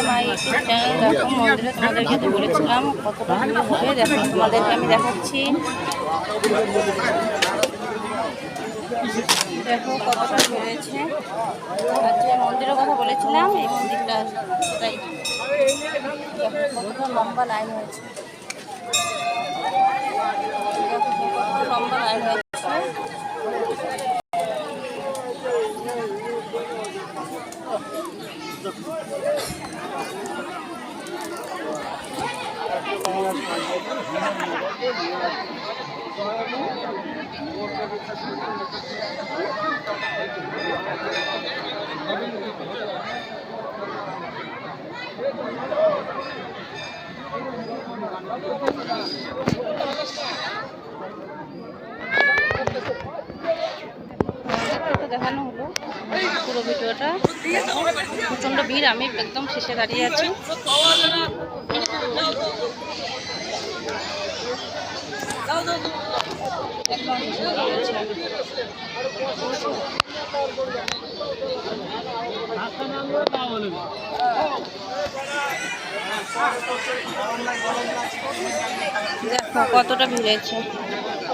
My YouTube channel. দেখো মন্দিরে তোমাদেরকে তো বলেছিলাম কতটা ভিড় হবে, দেখো তোমাদেরকে আমি দেখাচ্ছি। দেখো কতটা ভিড় হয়েছে। আর যে মন্দিরের কথা বলেছিলাম এই মন্দিরটা সেটাই, দেখো কতটা লম্বা লাইন হয়েছে। দেখো কতটা লম্বা লাইন হয়েছে। দেখানো হলো পুরো ভিডিওটা। প্রচন্ড ভিড়, আমি একদম শেষে দাঁড়িয়ে আছি। দেখো কতটা ভিড় হয়েছে।